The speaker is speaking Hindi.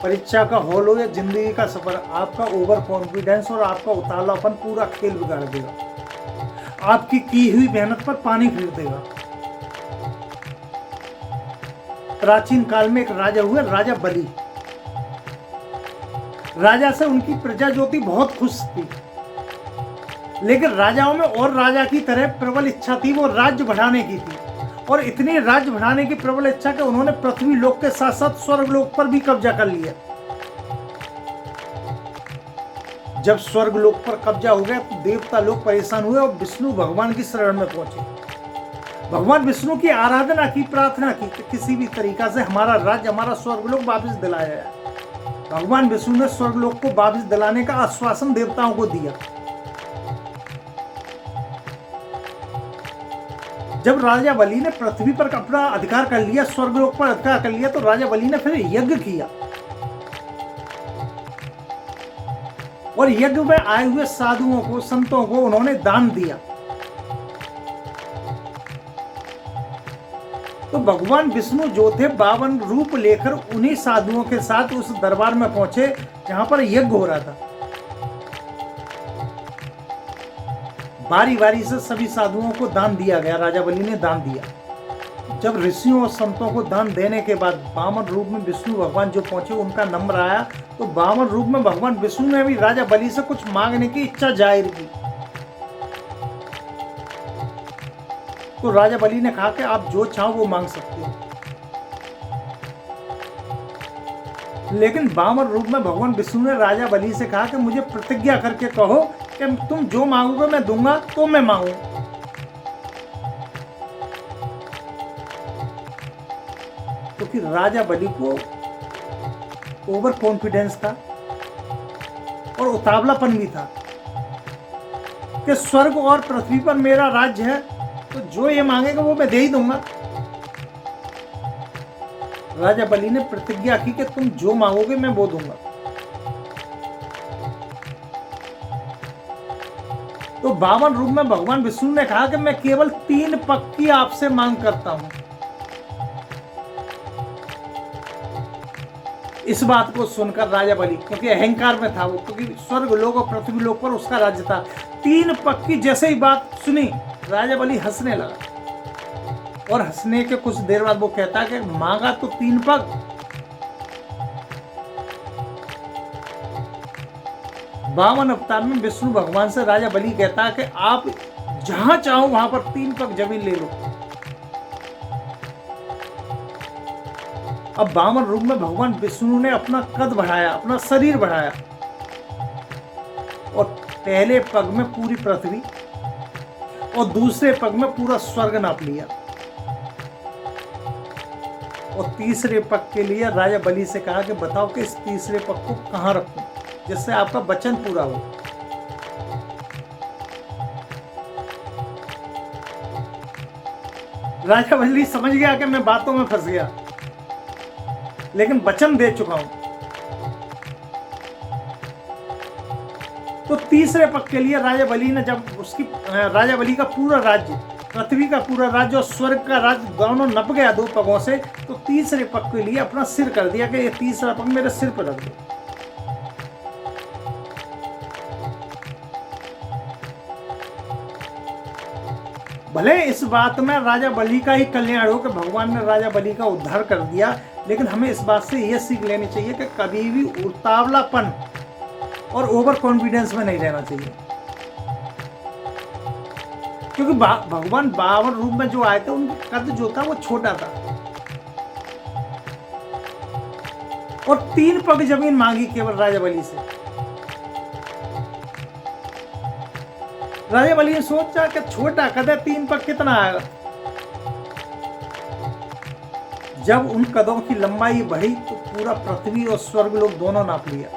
परीक्षा का हॉल हो या जिंदगी का सफर, आपका ओवर कॉन्फिडेंस और आपका उतावलापन पूरा खेल बिगाड़ देगा, आपकी की हुई मेहनत पर पानी फेर देगा। प्राचीन काल में एक राजा हुए, राजा बलि। राजा से उनकी प्रजा जो थी बहुत खुश थी, लेकिन राजाओं में और राजा की तरह प्रबल इच्छा थी, वो राज्य बढ़ाने की थी। और इतनी राज्य बढ़ाने की प्रबल इच्छा कि उन्होंने पृथ्वी लोक के साथ साथ स्वर्ग लोक पर भी कब्जा कर लिया। जब स्वर्ग लोक पर कब्जा हो गया तो देवता लोग परेशान हुए और विष्णु भगवान की शरण में पहुंचे। भगवान विष्णु की आराधना की, प्रार्थना की कि किसी भी तरीका से हमारा राज्य, हमारा स्वर्ग लोक वापस दिलाया जाए। भगवान विष्णु ने स्वर्ग लोक को वापस दिलाने का आश्वासन देवताओं को दिया। जब राजा बलि ने पृथ्वी पर अपना अधिकार कर लिया, स्वर्ग लोक पर अधिकार कर लिया, तो राजा बलि ने फिर यज्ञ किया और यज्ञ में आए हुए साधुओं को, संतों को उन्होंने दान दिया। तो भगवान विष्णु जो थे 52 रूप लेकर उन्हीं साधुओं के साथ उस दरबार में पहुंचे जहां पर यज्ञ हो रहा था। बारी बारी से सभी साधुओं को दान दिया गया, राजा बलि ने दान दिया। जब ऋषियों और संतों को दान देने के बाद 52 रूप में विष्णु भगवान जो पहुंचे, उनका नंबर आया, तो 52 रूप में भगवान विष्णु ने भी राजा बलि से कुछ मांगने की इच्छा जाहिर की। तो राजा बलि ने कहा कि आप जो चाहो वो मांग सकते हो, लेकिन 52 रूप में भगवान विष्णु ने राजा बलि से कहा कि मुझे प्रतिज्ञा करके कहो कि तुम जो मांगोगे मैं दूंगा, तो मैं मांगू। क्योंकि राजा बलि को ओवर कॉन्फिडेंस था और उतावलापन भी था कि स्वर्ग और पृथ्वी पर मेरा राज्य है, तो जो ये मांगेगा वो मैं दे ही दूंगा। राजा बलि ने प्रतिज्ञा की कि तुम जो मांगोगे मैं वो दूंगा। तो 52 रूप में भगवान विष्णु ने कहा कि मैं केवल 3 पग की आपसे मांग करता हूं। इस बात को सुनकर राजा बलि, क्योंकि अहंकार में था वो, क्योंकि स्वर्ग लोक और पृथ्वी लोक पर उसका राज्य था, 3 पग की जैसे ही बात सुनी, राजा बलि हंसने लगा। और हंसने के कुछ देर बाद वो कहता है कि मांगा तो 3 पग। बावन अवतार में विष्णु भगवान से राजा बलि कहता है कि आप जहां चाहो वहां पर 3 पग जमीन ले लो। अब 52 रूप में भगवान विष्णु ने अपना कद बढ़ाया, अपना शरीर बढ़ाया, और पहले पग में पूरी पृथ्वी और दूसरे पग में पूरा स्वर्ग नाप लिया। और तीसरे पग के लिए राजा बलि से कहा कि बताओ कि इस तीसरे पग को कहां रखूं जिससे आपका वचन पूरा हो। राजा बलि समझ गया कि मैं बातों में फंस गया, लेकिन वचन दे चुका हूं। तो तीसरे पग के लिए राजा बलि ने, जब राजा बलि का पूरा राज्य, पृथ्वी का पूरा राज्य और स्वर्ग का राज्य दोनों नप गया 2 पगों से, तो तीसरे पग के लिए अपना सिर कर दिया कि ये तीसरा पग मेरे सिर पर रख दो। भले इस बात में राजा बलि का ही कल्याण हो कि भगवान ने राजा बलि का उद्धार कर दिया, लेकिन हमें इस बात से यह सीख लेनी चाहिए कि कभी भी उतावलापन और ओवर कॉन्फिडेंस में नहीं रहना चाहिए। क्योंकि भगवान 52 रूप में जो आए थे उनका कद जो था वो छोटा था, और 3 पग जमीन मांगी केवल राजा बलि से। राजा बलि ने सोचा कि छोटा कद है, 3 पग कितना आएगा। जब उन कदों की लंबाई बढ़ी तो पूरा पृथ्वी और स्वर्ग लोक दोनों नाप लिया।